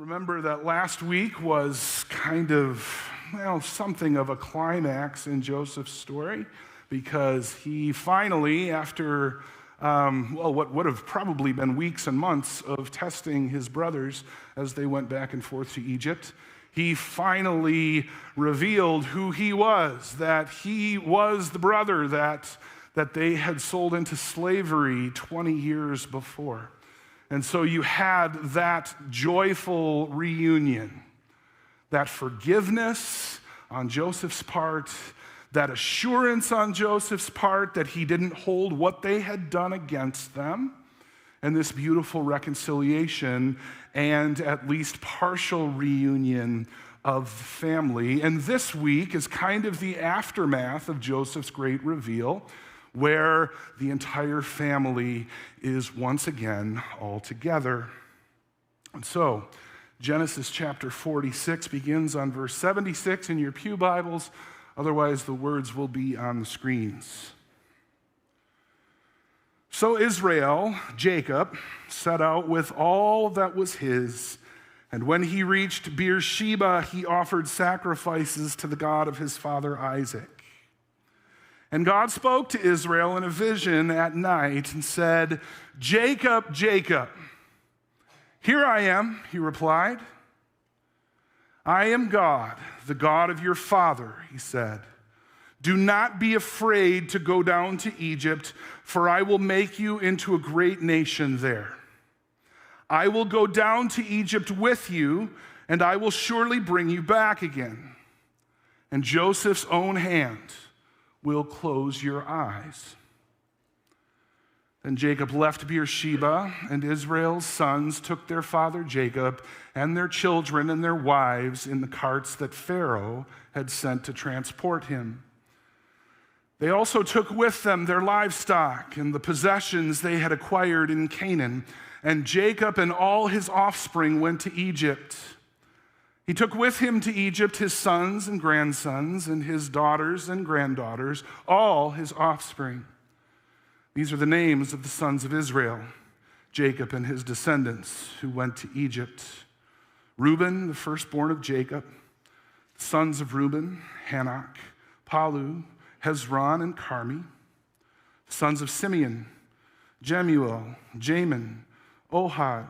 Remember that last week was kind of, something of a climax in Joseph's story because he finally, after, what would have probably been weeks and months of testing his brothers as they went back and forth to Egypt, he finally revealed who he was, that he was the brother that they had sold into slavery 20 years before. And so you had that joyful reunion, that forgiveness on Joseph's part, that assurance on Joseph's part that he didn't hold what they had done against them, and this beautiful reconciliation and at least partial reunion of the family. And this week is kind of the aftermath of Joseph's great reveal, where the entire family is once again all together. And so, Genesis chapter 46 begins on verse 76 in your pew Bibles. Otherwise, the words will be on the screens. So Israel, Jacob, set out with all that was his, and when he reached Beersheba, he offered sacrifices to the God of his father Isaac. And God spoke to Israel in a vision at night and said, "Jacob, Jacob." "Here I am," he replied. "I am God, the God of your father," he said. "Do not be afraid to go down to Egypt, for I will make you into a great nation there. I will go down to Egypt with you, and I will surely bring you back again. And Joseph's own hand will close your eyes." Then Jacob left Beersheba, and Israel's sons took their father Jacob and their children and their wives in the carts that Pharaoh had sent to transport him. They also took with them their livestock and the possessions they had acquired in Canaan, and Jacob and all his offspring went to Egypt. He took with him to Egypt his sons and grandsons and his daughters and granddaughters, all his offspring. These are the names of the sons of Israel, Jacob and his descendants who went to Egypt. Reuben, the firstborn of Jacob, the sons of Reuben, Hanok, Palu, Hezron, and Carmi. The sons of Simeon, Jemuel, Jamin, Ohad,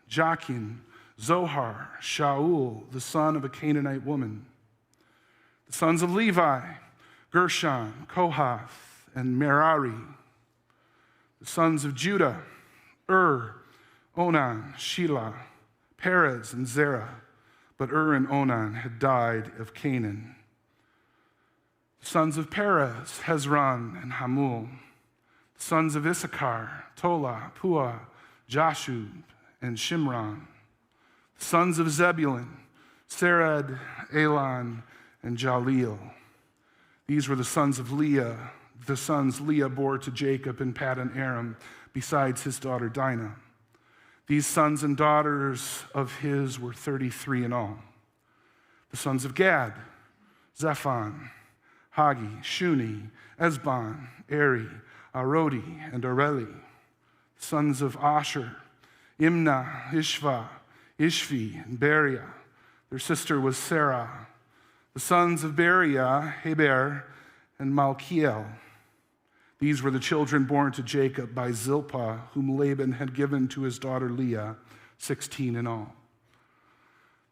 Jachin, Zohar, Shaul, the son of a Canaanite woman. The sons of Levi, Gershon, Kohath, and Merari. The sons of Judah, Onan, Shelah, Perez, and Zerah. But and Onan had died of Canaan. The sons of Perez, Hezron, and Hamul. The sons of Issachar, Tola, Puah, Jashub, and Shimron. The sons of Zebulun, Sered, Elon, and Jaleel. These were the sons of Leah, the sons Leah bore to Jacob in Paddan Aram, besides his daughter Dinah. These sons and daughters of his were 33 in all. The sons of Gad, Zephon, Hagi, Shuni, Esbon, Eri, Arodi, and Areli. The sons of Asher, Imnah, Ishva, Ishvi, and Beriah. Their sister was Sarah. The sons of Beriah, Heber, and Malkiel. These were the children born to Jacob by Zilpah, whom Laban had given to his daughter Leah, 16 in all.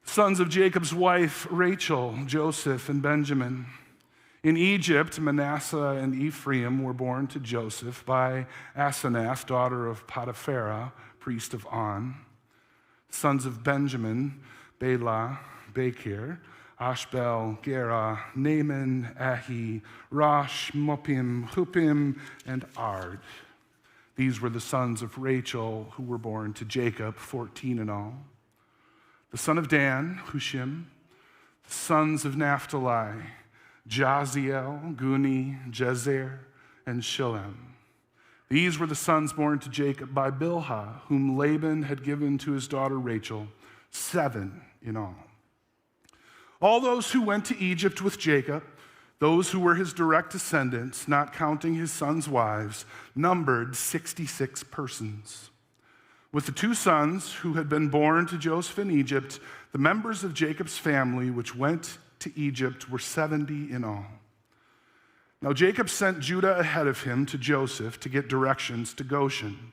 The sons of Jacob's wife, Rachel, Joseph, and Benjamin. In Egypt, Manasseh and Ephraim were born to Joseph by Asenath, daughter of Potipharah, priest of On. Sons of Benjamin, Bela, Bekir, Ashbel, Gera, Naaman, Ahi, Rosh, Mopim, Hupim, and Ard. These were the sons of Rachel who were born to Jacob, 14 in all. The son of Dan, Hushim. The sons of Naphtali, Jaziel, Guni, Jezer, and Shillem. These were the sons born to Jacob by Bilhah, whom Laban had given to his daughter Rachel, 7 in all. All those who went to Egypt with Jacob, those who were his direct descendants, not counting his sons' wives, numbered 66 persons. With the two sons who had been born to Joseph in Egypt, the members of Jacob's family which went to Egypt were 70 in all. Now Jacob sent Judah ahead of him to Joseph to get directions to Goshen.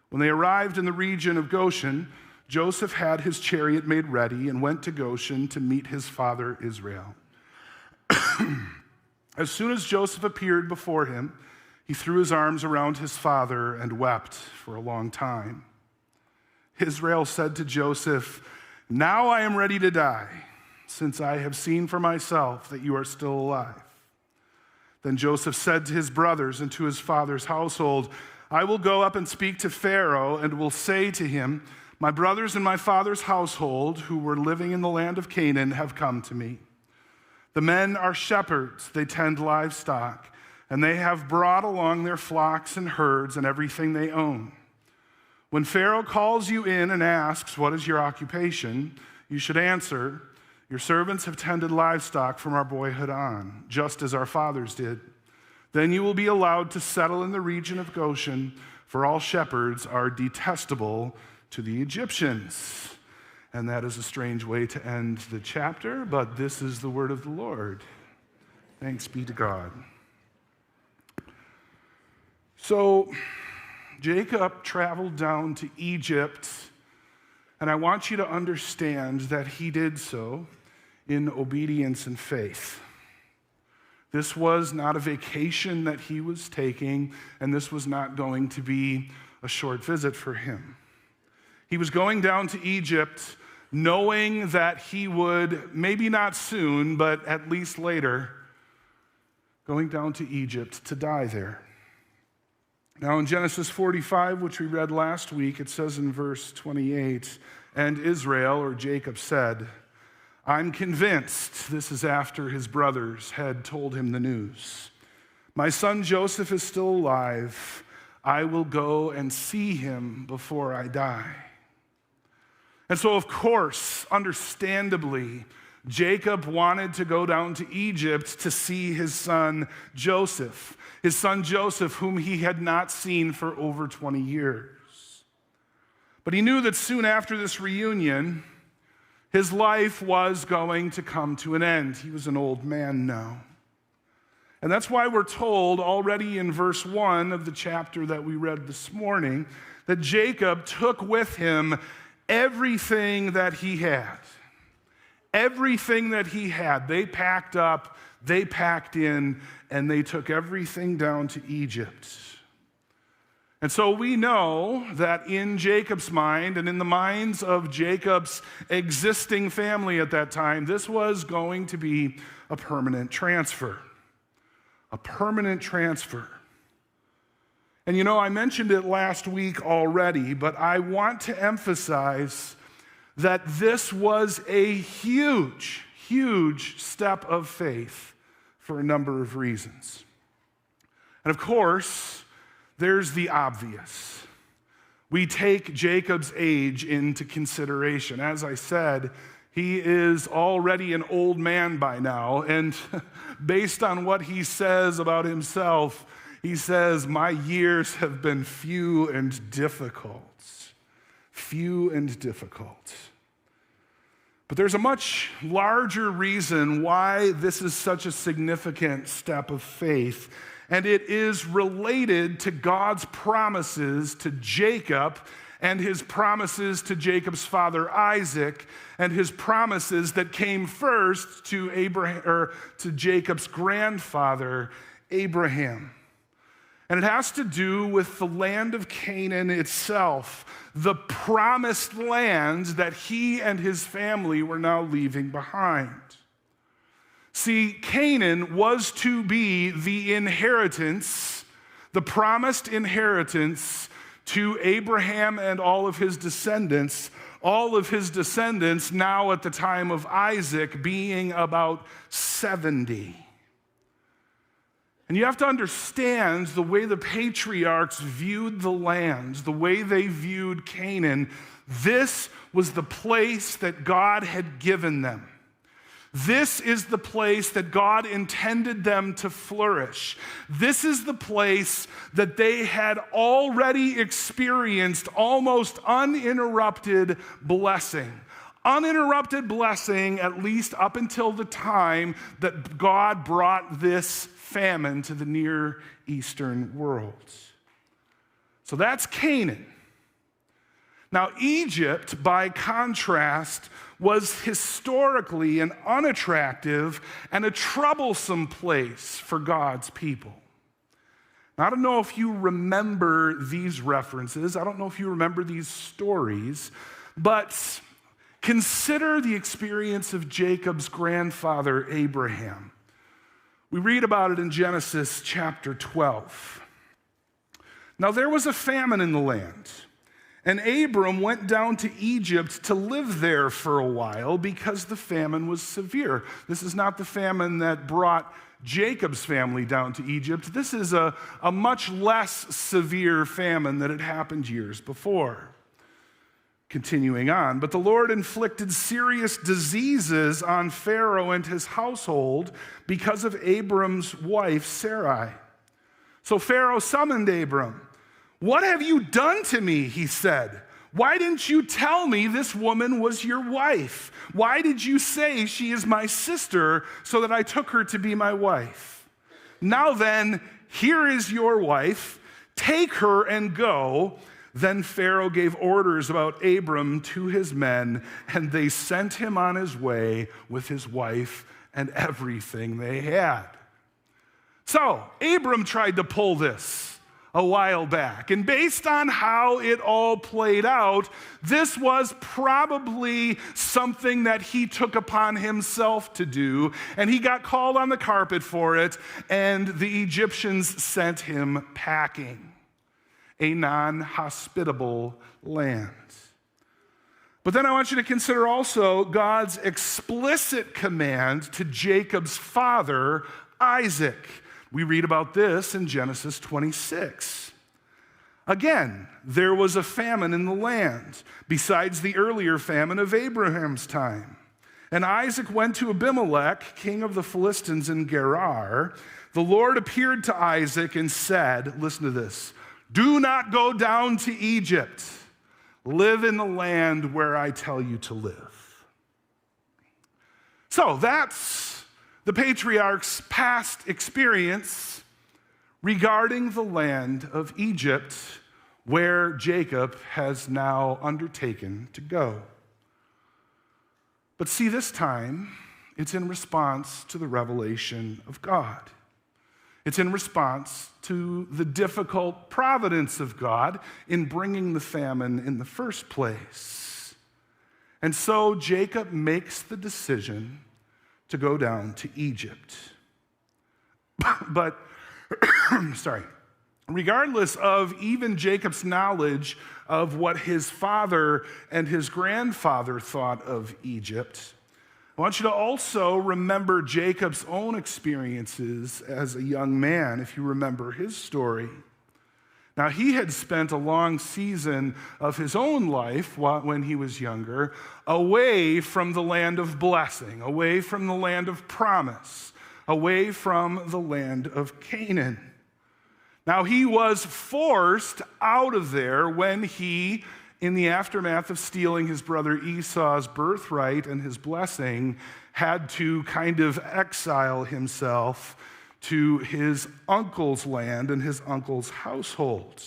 When they arrived in the region of Goshen, Joseph had his chariot made ready and went to Goshen to meet his father Israel. As soon as Joseph appeared before him, he threw his arms around his father and wept for a long time. Israel said to Joseph, "Now I am ready to die, since I have seen for myself that you are still alive." Then Joseph said to his brothers and to his father's household, "I will go up and speak to Pharaoh and will say to him, 'My brothers and my father's household, who were living in the land of Canaan, have come to me. The men are shepherds, they tend livestock, and they have brought along their flocks and herds and everything they own. When Pharaoh calls you in and asks, "What is your occupation?" you should answer, "Your servants have tended livestock from our boyhood on, just as our fathers did." Then you will be allowed to settle in the region of Goshen, for all shepherds are detestable to the Egyptians. And that is a strange way to end the chapter, but this is the word of the Lord. Thanks be to God. So Jacob traveled down to Egypt, and I want you to understand that he did so in obedience and faith. This was not a vacation that he was taking, and this was not going to be a short visit for him. He was going down to Egypt knowing that he would, maybe not soon, but at least later, going down to Egypt to die there. Now in Genesis 45, which we read last week, it says in verse 28, "And Israel," or Jacob, said, "I'm convinced," this is after his brothers had told him the news, "my son Joseph is still alive. I will go and see him before I die." And so, of course, understandably, Jacob wanted to go down to Egypt to see his son Joseph, whom he had not seen for over 20 years. But he knew that soon after this reunion, his life was going to come to an end. He was an old man now. And that's why we're told already in verse 1 of the chapter that we read this morning that Jacob took with him everything that he had. Everything that he had. They packed up, they packed in, and they took everything down to Egypt. And so we know that in Jacob's mind and in the minds of Jacob's existing family at that time, this was going to be a permanent transfer. A permanent transfer. And you know, I mentioned it last week already, but I want to emphasize that this was a huge, huge step of faith for a number of reasons. And of course, there's the obvious. We take Jacob's age into consideration. As I said, he is already an old man by now, and based on what he says about himself, he says, "My years have been few and difficult." Few and difficult. But there's a much larger reason why this is such a significant step of faith, and it is related to God's promises to Jacob and his promises to Jacob's father Isaac, and his promises that came first to Abraham, or to Jacob's grandfather Abraham. And it has to do with the land of Canaan itself, the promised land that he and his family were now leaving behind. See, Canaan was to be the inheritance, the promised inheritance to Abraham and all of his descendants now at the time of Isaac being about 70. And you have to understand the way the patriarchs viewed the land, the way they viewed Canaan. This was the place that God had given them. This is the place that God intended them to flourish. This is the place that they had already experienced almost uninterrupted blessing. Uninterrupted blessing, at least up until the time that God brought this famine to the Near Eastern world. So that's Canaan. Now, Egypt, by contrast, was historically an unattractive and a troublesome place for God's people. Now, I don't know if you remember these references. I don't know if you remember these stories, but consider the experience of Jacob's grandfather, Abraham. We read about it in Genesis chapter 12. Now, there was a famine in the land. And Abram went down to Egypt to live there for a while because the famine was severe. This is not the famine that brought Jacob's family down to Egypt. This is a much less severe famine that had happened years before. Continuing on, but the Lord inflicted serious diseases on Pharaoh and his household because of Abram's wife, Sarai. So Pharaoh summoned Abram. "What have you done to me?" he said. "Why didn't you tell me this woman was your wife? Why did you say she is my sister so that I took her to be my wife? Now then, here is your wife. Take her and go." Then Pharaoh gave orders about Abram to his men, and they sent him on his way with his wife and everything they had. So Abram tried to pull this a while back. And based on how it all played out, this was probably something that he took upon himself to do, and he got called on the carpet for it, and the Egyptians sent him packing, a non-hospitable land. But then I want you to consider also God's explicit command to Jacob's father, Isaac. We read about this in Genesis 26. Again, there was a famine in the land, besides the earlier famine of Abraham's time. And Isaac went to Abimelech, king of the Philistines in Gerar. The Lord appeared to Isaac and said, listen to this, "Do not go down to Egypt. Live in the land where I tell you to live." So that's the patriarch's past experience regarding the land of Egypt, where Jacob has now undertaken to go. But see, this time, it's in response to the revelation of God. It's in response to the difficult providence of God in bringing the famine in the first place. And so Jacob makes the decision to go down to Egypt. But, regardless of even Jacob's knowledge of what his father and his grandfather thought of Egypt, I want you to also remember Jacob's own experiences as a young man, if you remember his story. Now, he had spent a long season of his own life when he was younger away from the land of blessing, away from the land of promise, away from the land of Canaan. Now, he was forced out of there when he, in the aftermath of stealing his brother Esau's birthright and his blessing, had to kind of exile himself to his uncle's land and his uncle's household.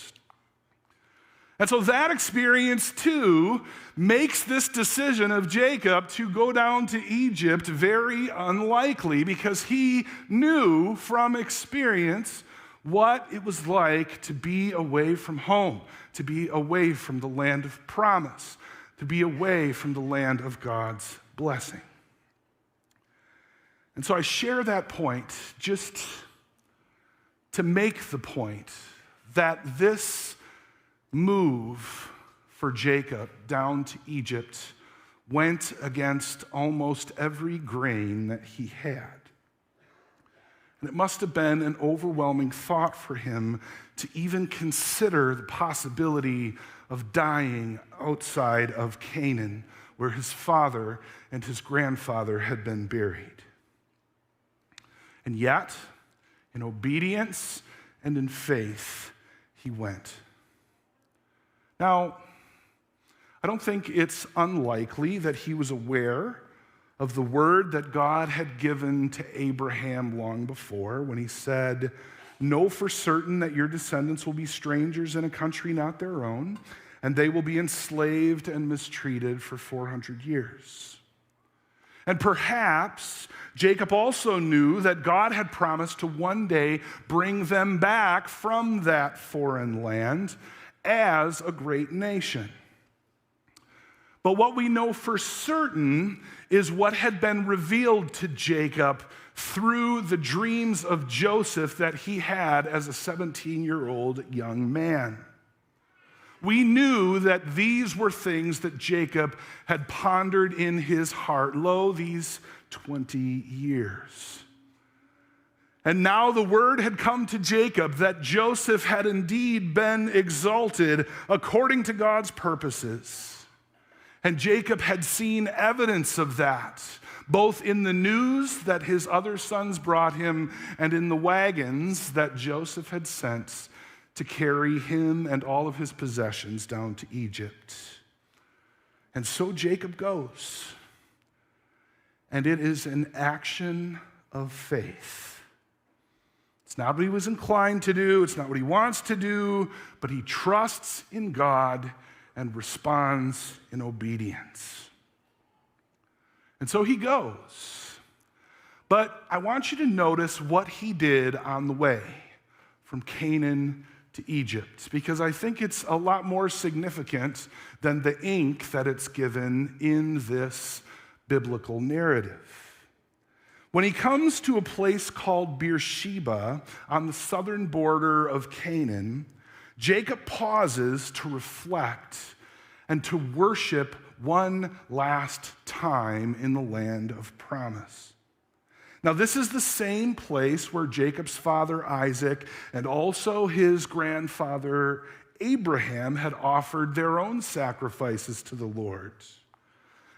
And so that experience, too, makes this decision of Jacob to go down to Egypt very unlikely, because he knew from experience what it was like to be away from home, to be away from the land of promise, to be away from the land of God's blessing. And so I share that point just to make the point that this move for Jacob down to Egypt went against almost every grain that he had. And it must have been an overwhelming thought for him to even consider the possibility of dying outside of Canaan where his father and his grandfather had been buried. And yet, in obedience and in faith, he went. Now, I don't think it's unlikely that he was aware of the word that God had given to Abraham long before when he said, "Know for certain that your descendants will be strangers in a country not their own, and they will be enslaved and mistreated for 400 years." And perhaps Jacob also knew that God had promised to one day bring them back from that foreign land as a great nation. But what we know for certain is what had been revealed to Jacob through the dreams of Joseph that he had as a 17-year-old young man. We knew that these were things that Jacob had pondered in his heart, these 20 years. And now the word had come to Jacob that Joseph had indeed been exalted according to God's purposes. And Jacob had seen evidence of that, both in the news that his other sons brought him and in the wagons that Joseph had sent to carry him and all of his possessions down to Egypt. And so Jacob goes. And it is an action of faith. It's not what he was inclined to do, it's not what he wants to do, but he trusts in God and responds in obedience. And so he goes. But I want you to notice what he did on the way from Canaan to Egypt, because I think it's a lot more significant than the ink that it's given in this biblical narrative. When he comes to a place called Beersheba on the southern border of Canaan, Jacob pauses to reflect and to worship one last time in the land of promise. Now, this is the same place where Jacob's father Isaac and also his grandfather Abraham had offered their own sacrifices to the Lord.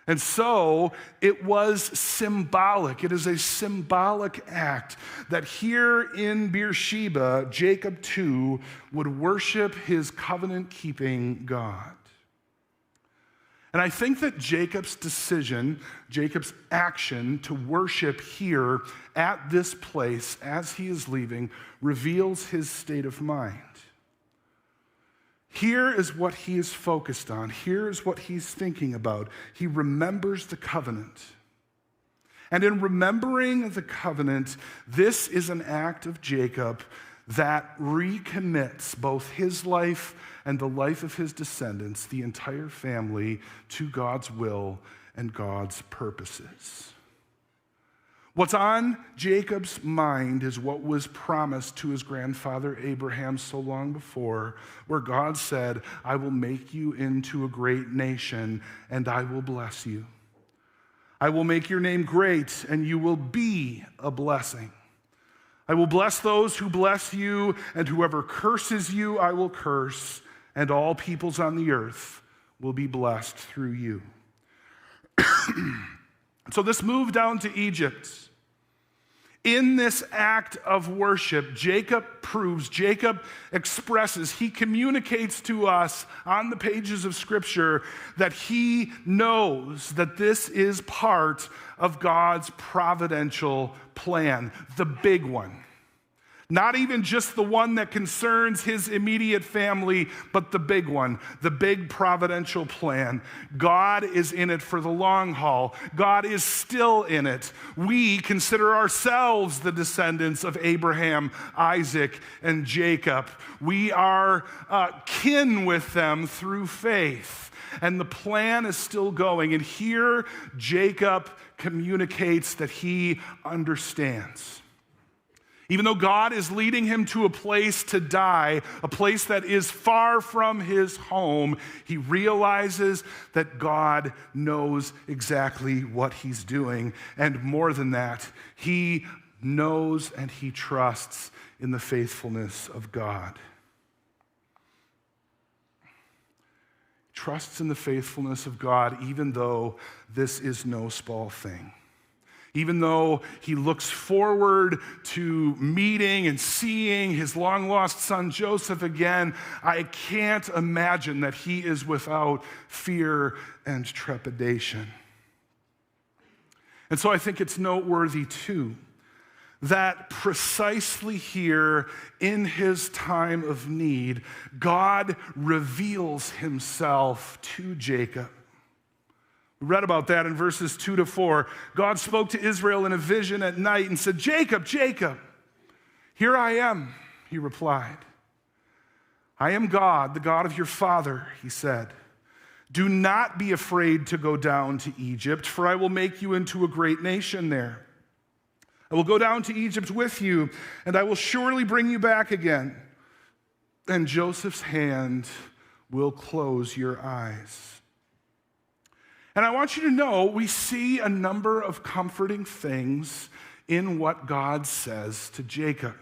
And so it was symbolic. It is a symbolic act that here in Beersheba, Jacob too would worship his covenant-keeping God. And I think that Jacob's decision, Jacob's action to worship here at this place as he is leaving reveals his state of mind. Here is what he is focused on. Here is what he's thinking about. He remembers the covenant. And in remembering the covenant, this is an act of Jacob that recommits both his life and the life of his descendants, the entire family, to God's will and God's purposes. What's on Jacob's mind is what was promised to his grandfather Abraham so long before, where God said, "I will make you into a great nation, and I will bless you. I will make your name great, and you will be a blessing. I will bless those who bless you, and whoever curses you, I will curse, and all peoples on the earth will be blessed through you." So this move down to Egypt, in this act of worship, Jacob expresses, he communicates to us on the pages of Scripture that he knows that this is part of God's providential plan, the big one. Not even just the one that concerns his immediate family, but the big one, the big providential plan. God is in it for the long haul. God is still in it. We consider ourselves the descendants of Abraham, Isaac, and Jacob. We are kin with them through faith. And the plan is still going. And here, Jacob communicates that he understands. Even though God is leading him to a place to die, a place that is far from his home, he realizes that God knows exactly what he's doing. And more than that, he knows and he trusts in the faithfulness of God. Trusts in the faithfulness of God, even though this is no small thing. Even though he looks forward to meeting and seeing his long-lost son Joseph again, I can't imagine that he is without fear and trepidation. And so I think it's noteworthy, too, that precisely here in his time of need, God reveals himself to Jacob. We read about that in verses 2-4. God spoke to Israel in a vision at night and said, "Jacob, Jacob." "Here I am," he replied. "I am God, the God of your father," he said. "Do not be afraid to go down to Egypt, for I will make you into a great nation there. I will go down to Egypt with you, and I will surely bring you back again. And Joseph's hand will close your eyes." And I want you to know we see a number of comforting things in what God says to Jacob.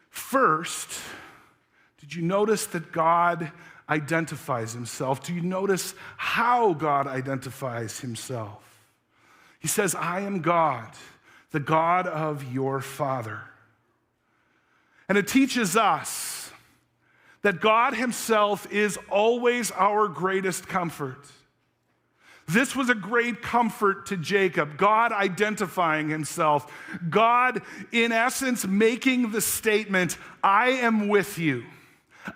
First, did you notice that God identifies himself? Do you notice how God identifies himself? He says, "I am God, the God of your father." And it teaches us that God himself is always our greatest comfort. This was a great comfort to Jacob, God identifying himself, God, in essence, making the statement, "I am with you.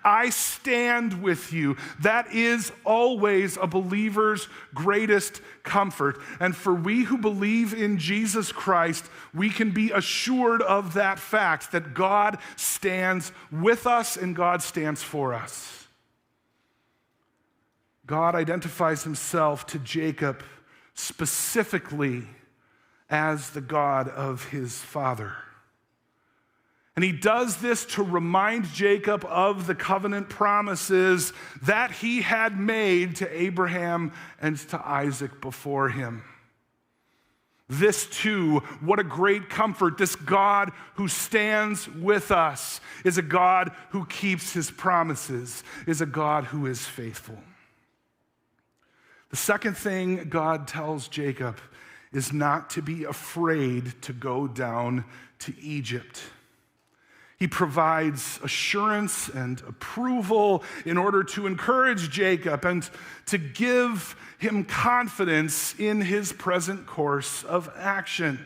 I stand with you." That is always a believer's greatest comfort. And for we who believe in Jesus Christ, we can be assured of that fact, that God stands with us and God stands for us. God identifies himself to Jacob specifically as the God of his father. And he does this to remind Jacob of the covenant promises that he had made to Abraham and to Isaac before him. This too, what a great comfort. This God who stands with us is a God who keeps his promises, is a God who is faithful. The second thing God tells Jacob is not to be afraid to go down to Egypt. He provides assurance and approval in order to encourage Jacob and to give him confidence in his present course of action.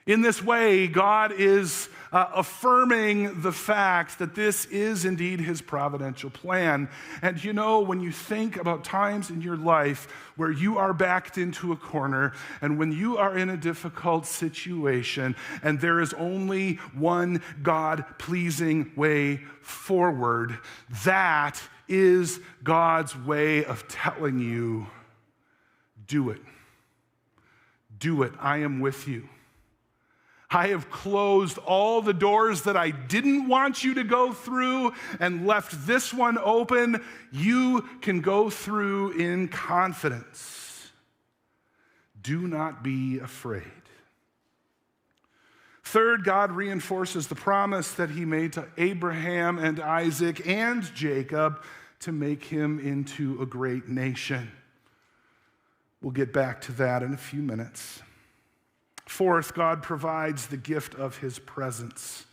In this way, God is affirming the fact that this is indeed his providential plan. And you know, when you think about times in your life where you are backed into a corner and when you are in a difficult situation and there is only one God-pleasing way forward, that is God's way of telling you, do it. Do it. I am with you. I have closed all the doors that I didn't want you to go through and left this one open. You can go through in confidence. Do not be afraid. Third, God reinforces the promise that he made to Abraham and Isaac and Jacob to make him into a great nation. We'll get back to that in a few minutes. Fourth, God provides the gift of his presence.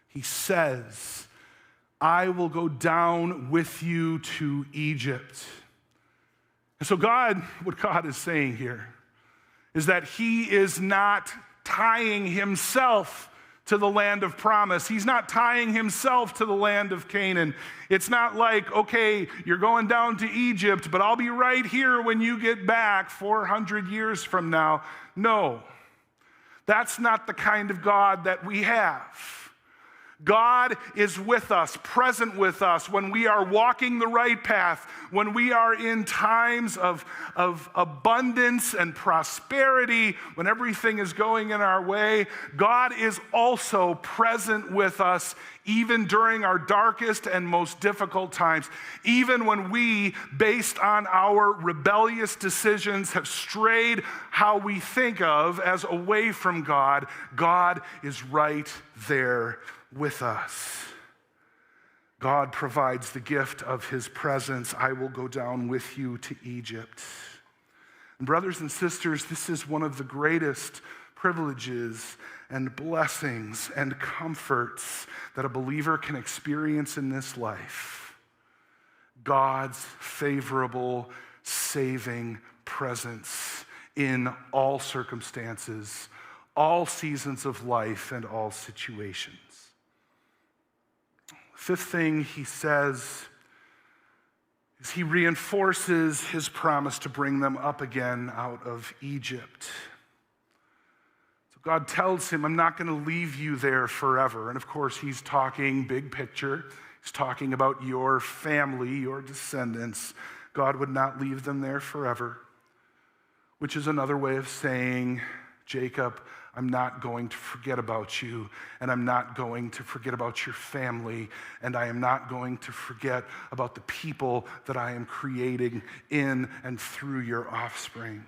He says, "I will go down with you to Egypt." And so what God is saying here is that he is not tying himself to the land of promise. He's not tying himself to the land of Canaan. It's not like, okay, you're going down to Egypt, but I'll be right here when you get back 400 years from now. No. That's not the kind of God that we have. God is with us, present with us when we are walking the right path, when we are in times of abundance and prosperity, when everything is going in our way. God is also present with us even during our darkest and most difficult times. Even when we, based on our rebellious decisions, have strayed how we think of as away from God, God is right there with us. God provides the gift of his presence. I will go down with you to Egypt. And brothers and sisters, this is one of the greatest privileges and blessings and comforts that a believer can experience in this life. God's favorable, saving presence in all circumstances, all seasons of life, and all situations. Fifth thing he says is he reinforces his promise to bring them up again out of Egypt. So God tells him, I'm not going to leave you there forever. And of course, he's talking big picture. He's talking about your family, your descendants. God would not leave them there forever, which is another way of saying, Jacob, I'm not going to forget about you, and I'm not going to forget about your family, and I am not going to forget about the people that I am creating in and through your offspring.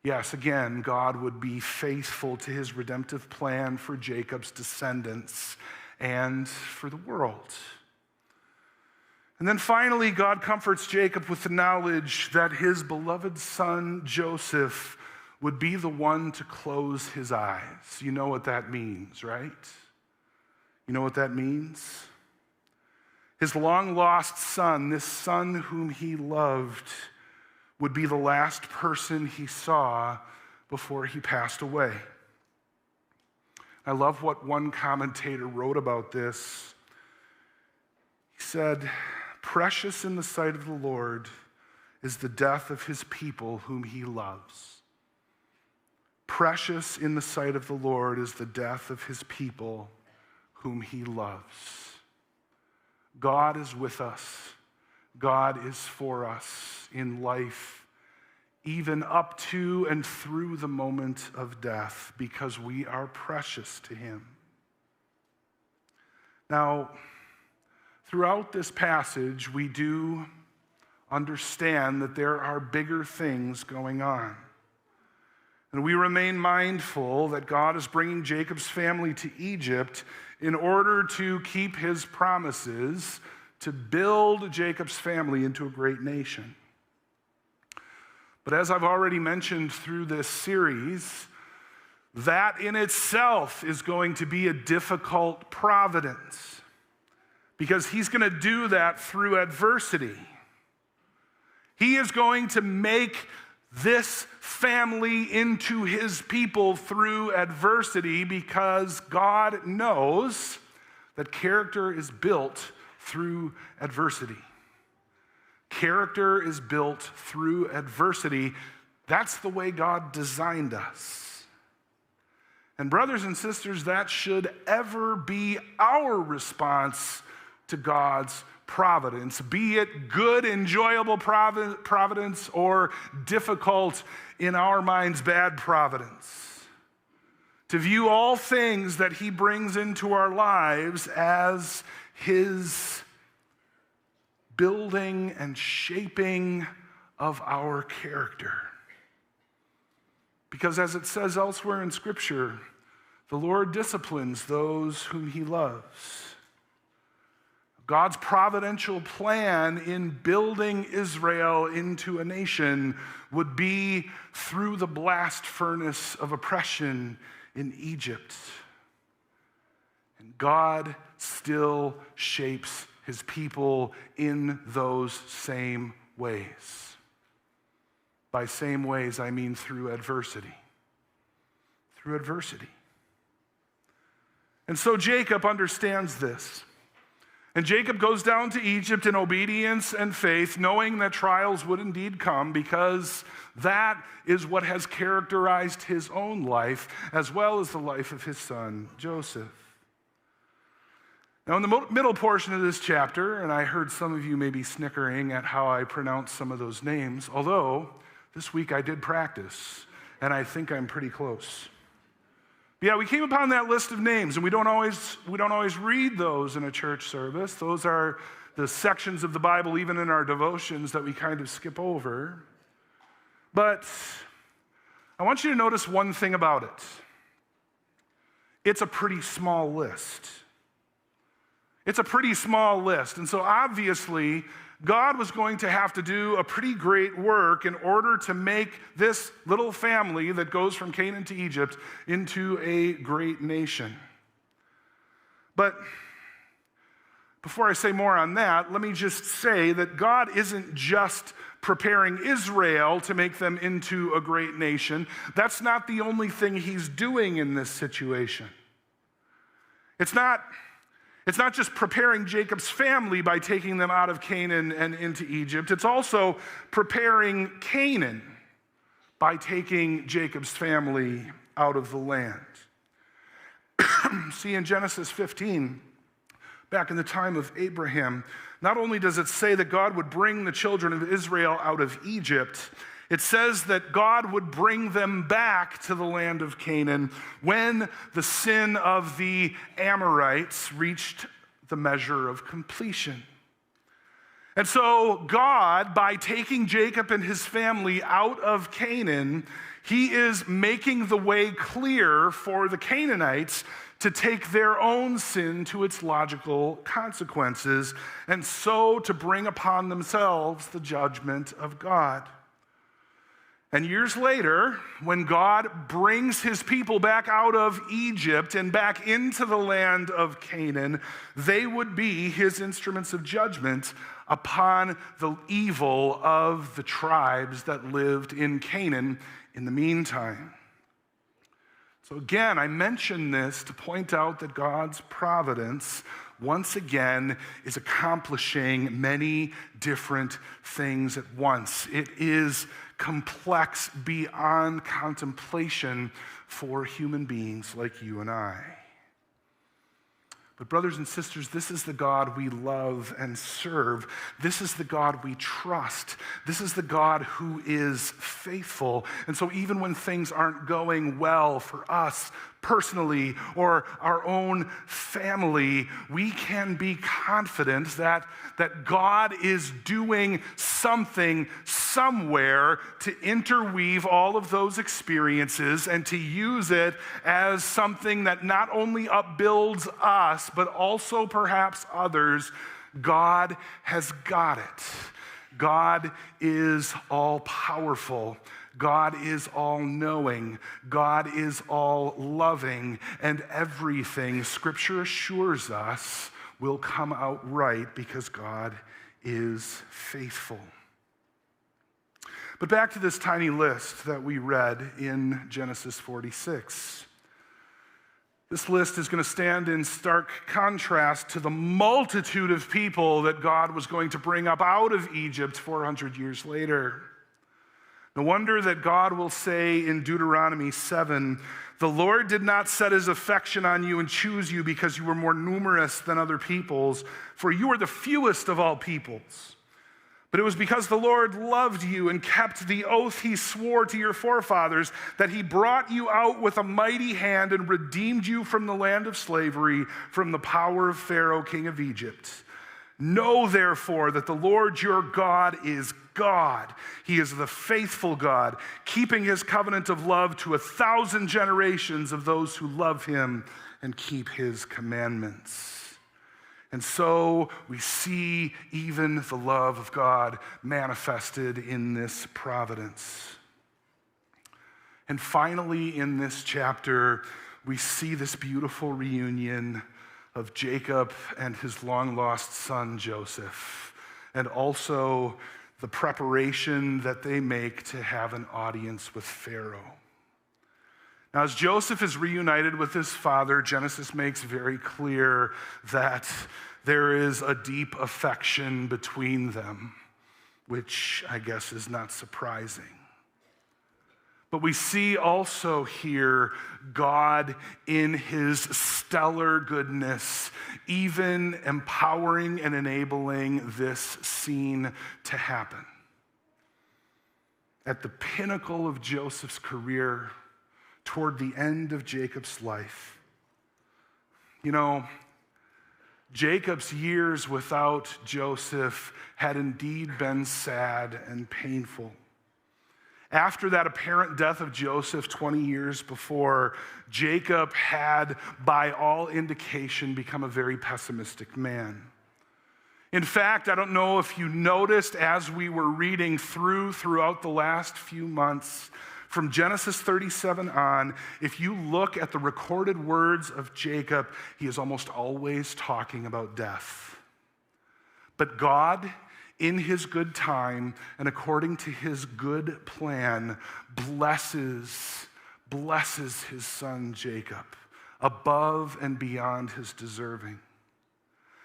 Yes, again, God would be faithful to his redemptive plan for Jacob's descendants and for the world. And then finally, God comforts Jacob with the knowledge that his beloved son, Joseph, would be the one to close his eyes. You know what that means, right? You know what that means? His long-lost son, this son whom he loved, would be the last person he saw before he passed away. I love what one commentator wrote about this. He said, "Precious in the sight of the Lord is the death of his people whom he loves. Precious in the sight of the Lord is the death of his people whom he loves." God is with us. God is for us in life, even up to and through the moment of death, because we are precious to him. Now, throughout this passage, we do understand that there are bigger things going on. And we remain mindful that God is bringing Jacob's family to Egypt in order to keep his promises to build Jacob's family into a great nation. But as I've already mentioned through this series, that in itself is going to be a difficult providence, because he's going to do that through adversity. He is going to make this family into his people through adversity, because God knows that character is built through adversity. Character is built through adversity. That's the way God designed us. And brothers and sisters, that should ever be our response to God's providence, be it good, enjoyable providence, or difficult, in our minds, bad providence. To view all things that he brings into our lives as his building and shaping of our character. Because as it says elsewhere in Scripture, the Lord disciplines those whom he loves. God's providential plan in building Israel into a nation would be through the blast furnace of oppression in Egypt. And God still shapes his people in those same ways. By same ways, I mean through adversity. Through adversity. And so Jacob understands this. And Jacob goes down to Egypt in obedience and faith, knowing that trials would indeed come, because that is what has characterized his own life, as well as the life of his son, Joseph. Now, in the middle portion of this chapter, and I heard some of you maybe snickering at how I pronounce some of those names, although this week I did practice, and I think I'm pretty close. Yeah, we came upon that list of names, and we don't always read those in a church service. Those are the sections of the Bible, even in our devotions, that we kind of skip over. But I want you to notice one thing about it. It's a pretty small list. It's a pretty small list. And so obviously, God was going to have to do a pretty great work in order to make this little family that goes from Canaan to Egypt into a great nation. But before I say more on that, let me just say that God isn't just preparing Israel to make them into a great nation. That's not the only thing he's doing in this situation. It's not just preparing Jacob's family by taking them out of Canaan and into Egypt. It's also preparing Canaan by taking Jacob's family out of the land. See, in Genesis 15, back in the time of Abraham, not only does it say that God would bring the children of Israel out of Egypt, it says that God would bring them back to the land of Canaan when the sin of the Amorites reached the measure of completion. And so God, by taking Jacob and his family out of Canaan, he is making the way clear for the Canaanites to take their own sin to its logical consequences, and so to bring upon themselves the judgment of God. And years later, when God brings his people back out of Egypt and back into the land of Canaan, they would be his instruments of judgment upon the evil of the tribes that lived in Canaan in the meantime. So again, I mention this to point out that God's providence, once again, is accomplishing many different things at once. It is complex beyond contemplation for human beings like you and I. But brothers and sisters, this is the God we love and serve. This is the God we trust. This is the God who is faithful. And so even when things aren't going well for us personally or our own family, we can be confident that God is doing something somewhere to interweave all of those experiences and to use it as something that not only upbuilds us, but also perhaps others. God has got it. God is all-powerful. God is all-knowing. God is all-loving. And everything, Scripture assures us, will come out right because God is faithful. But back to this tiny list that we read in Genesis 46. This list is going to stand in stark contrast to the multitude of people that God was going to bring up out of Egypt 400 years later. No wonder that God will say in Deuteronomy 7, "The Lord did not set his affection on you and choose you because you were more numerous than other peoples, for you are the fewest of all peoples. But it was because the Lord loved you and kept the oath he swore to your forefathers that he brought you out with a mighty hand and redeemed you from the land of slavery, from the power of Pharaoh, king of Egypt. Know, therefore, that the Lord your God is God. He is the faithful God, keeping his covenant of love to 1,000 generations of those who love him and keep his commandments." And so we see even the love of God manifested in this providence. And finally, in this chapter, we see this beautiful reunion of Jacob and his long-lost son, Joseph, and also the preparation that they make to have an audience with Pharaoh. Now, as Joseph is reunited with his father, Genesis makes very clear that there is a deep affection between them, which I guess is not surprising. But we see also here God in his stellar goodness, even empowering and enabling this scene to happen. At the pinnacle of Joseph's career, toward the end of Jacob's life. You know, Jacob's years without Joseph had indeed been sad and painful. After that apparent death of Joseph 20 years before, Jacob had, by all indication, become a very pessimistic man. In fact, I don't know if you noticed as we were reading throughout the last few months, from Genesis 37 on, if you look at the recorded words of Jacob, he is almost always talking about death. But God, in his good time and according to his good plan, blesses his son Jacob above and beyond his deserving.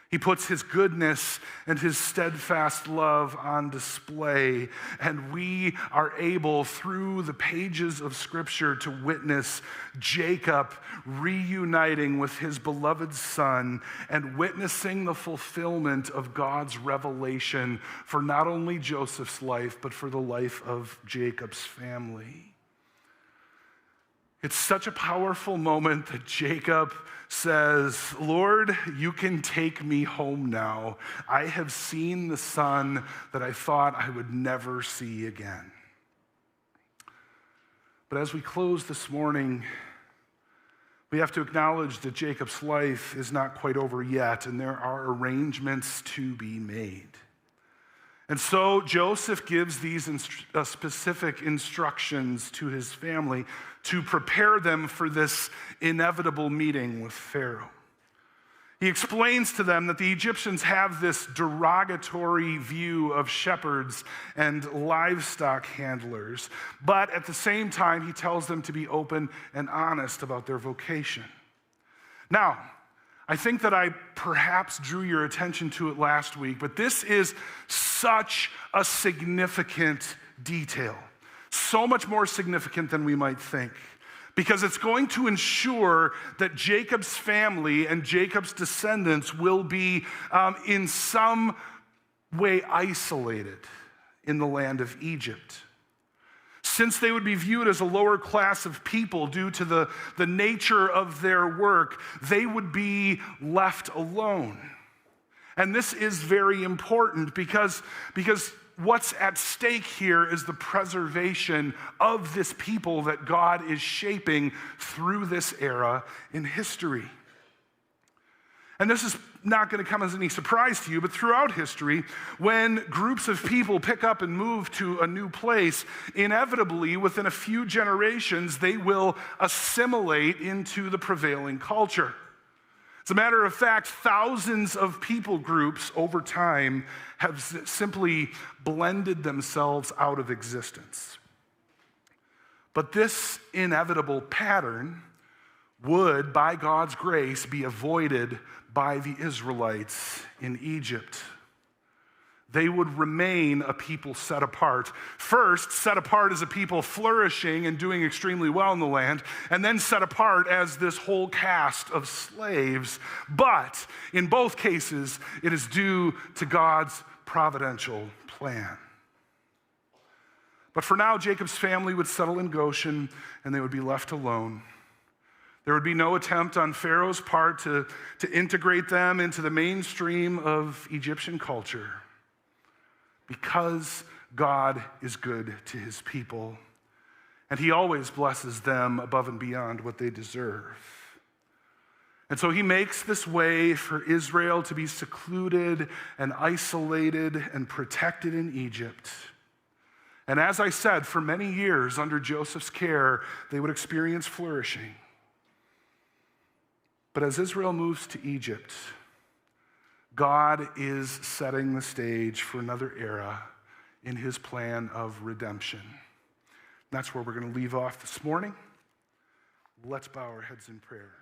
He puts his goodness and his steadfast love on display, and we are able, through the pages of Scripture, to witness Jacob reuniting with his beloved son and witnessing the fulfillment of God's revelation for not only Joseph's life, but for the life of Jacob's family. It's such a powerful moment that Jacob says, "Lord, you can take me home now. I have seen the son that I thought I would never see again." But as we close this morning, we have to acknowledge that Jacob's life is not quite over yet, and there are arrangements to be made. And so Joseph gives these specific instructions to his family to prepare them for this inevitable meeting with Pharaoh. He explains to them that the Egyptians have this derogatory view of shepherds and livestock handlers, but at the same time, he tells them to be open and honest about their vocation. Now, I think that I perhaps drew your attention to it last week, but this is such a significant detail, so much more significant than we might think, because it's going to ensure that Jacob's family and Jacob's descendants will be in some way isolated in the land of Egypt. Since they would be viewed as a lower class of people due to the nature of their work, they would be left alone. And this is very important because what's at stake here is the preservation of this people that God is shaping through this era in history. And this is not going to come as any surprise to you, but throughout history, when groups of people pick up and move to a new place, inevitably, within a few generations, they will assimilate into the prevailing culture. As a matter of fact, thousands of people groups over time have simply blended themselves out of existence. But this inevitable pattern would, by God's grace, be avoided by the Israelites in Egypt. They would remain a people set apart. First, set apart as a people flourishing and doing extremely well in the land, and then set apart as this whole caste of slaves. But in both cases, it is due to God's providential plan. But for now, Jacob's family would settle in Goshen, and they would be left alone. There would be no attempt on Pharaoh's part to integrate them into the mainstream of Egyptian culture, because God is good to his people, and he always blesses them above and beyond what they deserve. And so he makes this way for Israel to be secluded and isolated and protected in Egypt. And as I said, for many years under Joseph's care, they would experience flourishing. But as Israel moves to Egypt, God is setting the stage for another era in his plan of redemption. That's where we're going to leave off this morning. Let's bow our heads in prayer.